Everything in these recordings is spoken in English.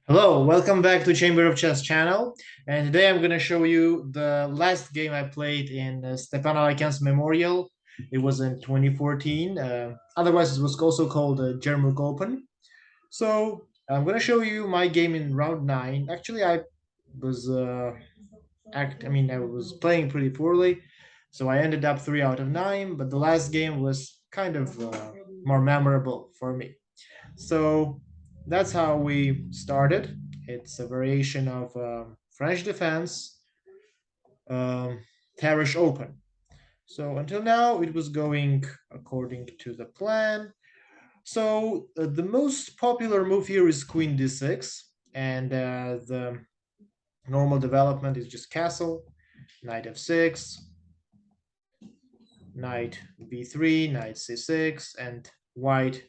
Hello, welcome back to Chamber of Chess channel. And today I'm going to show you the last game I played in Stepan Aleichen's Memorial. It was in 2014. Otherwise, it was also called the Jermuk Open. So I'm going to show you my game in round 9. Actually, was I was playing pretty poorly, so I ended up 3 out of 9. But the last game was kind of more memorable for me. So that's how we started. It's a variation of French defense, um, Parish Open. So until now, it was going according to the plan. So the most popular move here is Queen d6, and the normal development is just castle, Knight f6, Knight b3, Knight c6, and White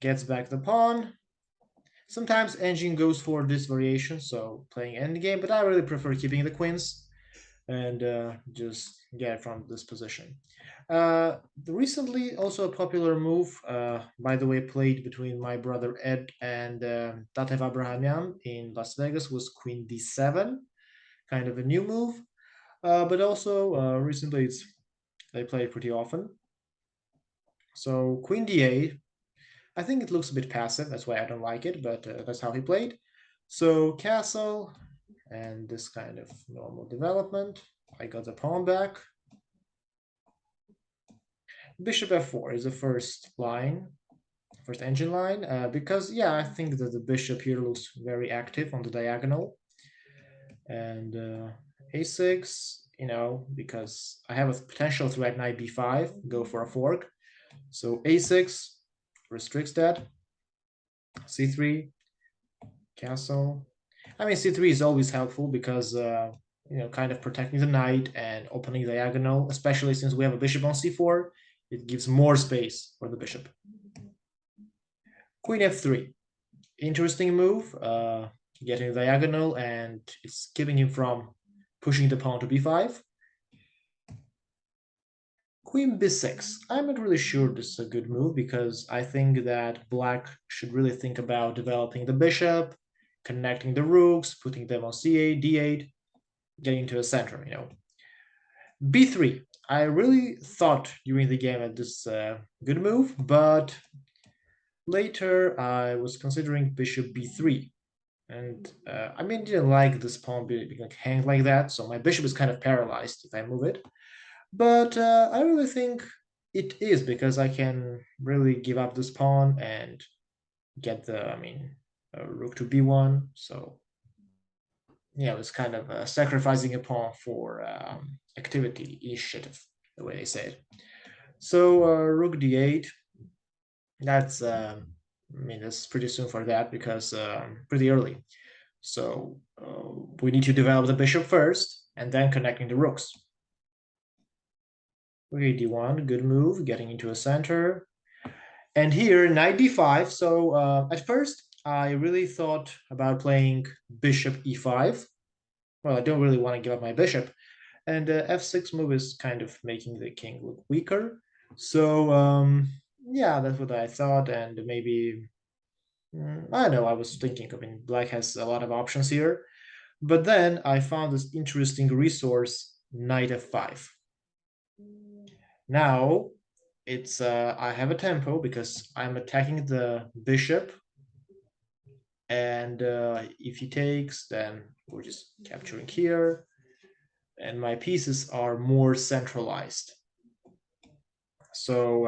gets back the pawn. Sometimes engine goes for this variation, so playing endgame, but I really prefer keeping the queens and just get from this position. Recently, also a popular move, by the way, played between my brother Ed and Tatev Abrahamian in Las Vegas was Queen d7, kind of a new move, but also recently they play it pretty often. So Queen d8, I think it looks a bit passive. That's why I don't like it, but that's how he played. So castle and this kind of normal development. I got the pawn back. Bishop f4 is the first line, first engine line, because, yeah, I think that the bishop here looks very active on the diagonal. And a6, because I have a potential threat knight b5, go for a fork. So a6 restricts that. c3, castle. I mean, c3 is always helpful because, kind of protecting the knight and opening diagonal, especially since we have a bishop on c4. It gives more space for the bishop. Queen f3. Interesting move, getting diagonal, and it's keeping him from pushing the pawn to b5. Queen b6. I'm not really sure this is a good move because I think that black should really think about developing the bishop, connecting the rooks, putting them on c8, d8, getting to a center, b3. I really thought during the game that this good move, but later I was considering bishop b3. And didn't like this pawn being hanged like that, so my bishop is kind of paralyzed if I move it. But I really think it is because I can really give up this pawn and get rook to b1. So yeah, it was kind of sacrificing a pawn for activity initiative, the way they say it. So rook d8. That's that's pretty soon for that because pretty early. So we need to develop the bishop first and then connecting the rooks. Okay, d1, good move, getting into a center. And here, knight d5. So at first, I really thought about playing bishop e5. Well, I don't really want to give up my bishop. And f6 move is kind of making the king look weaker. So yeah, that's what I thought. And maybe, I don't know, I was thinking, black has a lot of options here. But then I found this interesting resource, knight f5. Now it's I have a tempo because I'm attacking the bishop, and if he takes, then we're just capturing here, and my pieces are more centralized. So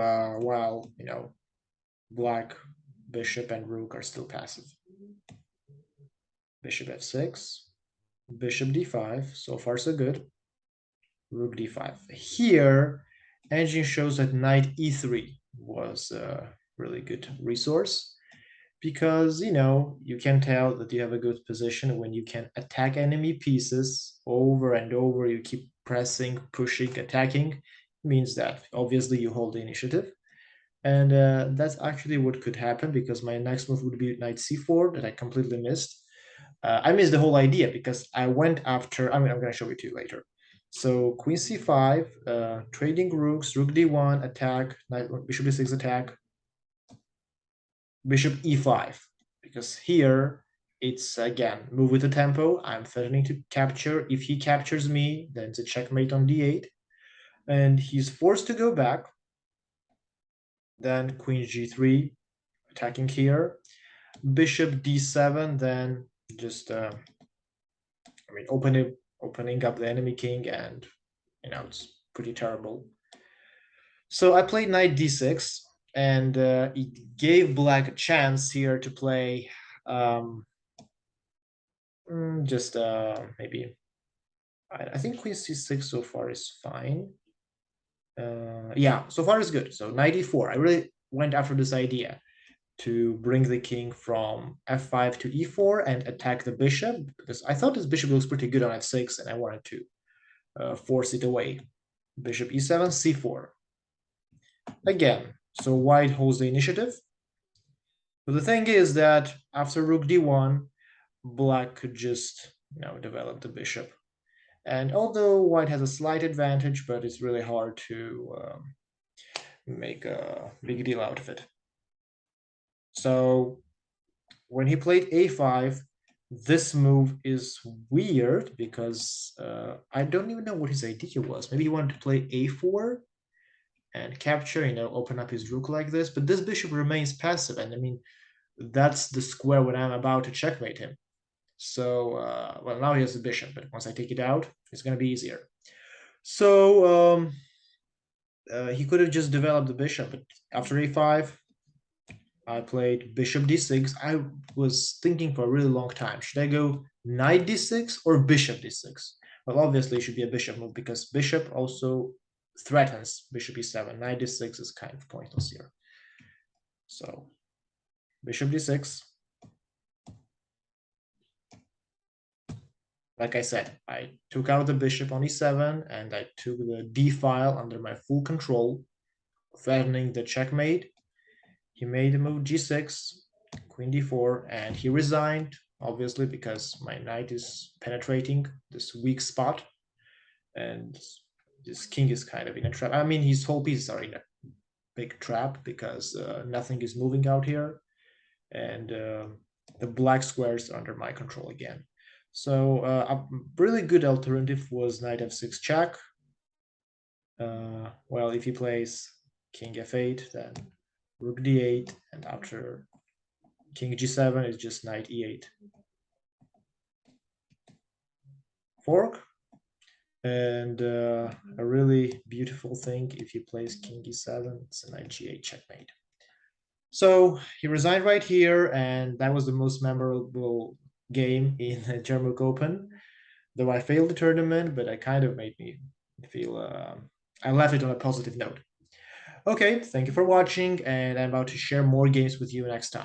while black bishop and rook are still passive. Bishop f6, bishop d5. So far so good. Rook d5. Here, engine shows that knight e3 was a really good resource because you can tell that you have a good position when you can attack enemy pieces over and over. You keep pressing, pushing, attacking. It means that obviously you hold the initiative. And that's actually what could happen because my next move would be knight c4 that I completely missed. I missed the whole idea because I went after. I'm going to show it to you later. So queen c5, trading rooks, rook d1, attack, knight, bishop d6 attack, bishop e5, because here it's again move with the tempo. I'm threatening to capture. If he captures me, then it's a checkmate on d8, and he's forced to go back. Then queen g3, attacking here. Bishop d7, then just I mean opening up the enemy king, and it's pretty terrible. So I played knight d6, and it gave black a chance here to play just maybe I think queen c6 so far is fine. Yeah, so far is good. So knight e4. I really went after this idea to bring the king from f5 to e4 and attack the bishop, because I thought this bishop looks pretty good on f6 and I wanted to force it away. Bishop e7, c4. Again, so white holds the initiative. But the thing is that after rook d1, black could just develop the bishop. And although white has a slight advantage, but it's really hard to make a big deal out of it. So when he played a5, this move is weird because I don't even know what his idea was. Maybe he wanted to play a4 and capture, open up his rook like this. But this bishop remains passive, and I mean, that's the square when I'm about to checkmate him. So, well, now he has the bishop, but once I take it out, it's going to be easier. So he could have just developed the bishop, but after a5, I played bishop d6. I was thinking for a really long time, should I go knight d6 or bishop d6? Well, obviously it should be a bishop move because bishop also threatens bishop e7. Knight d6 is kind of pointless here. So bishop d6. Like I said, I took out the bishop on e7 and I took the d file under my full control, threatening the checkmate. He made the move g6, queen d4, and he resigned, obviously, because my knight is penetrating this weak spot, and this king is kind of in a trap. I mean, his whole pieces are in a big trap because nothing is moving out here, and the black squares are under my control again. So a really good alternative was knight f6 check. Well, if he plays king f8, then rook d8, and after king g7 is just knight e8. Fork. And a really beautiful thing, if he plays king e7, it's a knight g8 checkmate. So he resigned right here, and that was the most memorable game in the Jermuk Open. Though I failed the tournament, but it kind of made me feel I left it on a positive note. Okay, thank you for watching, and I'm about to share more games with you next time.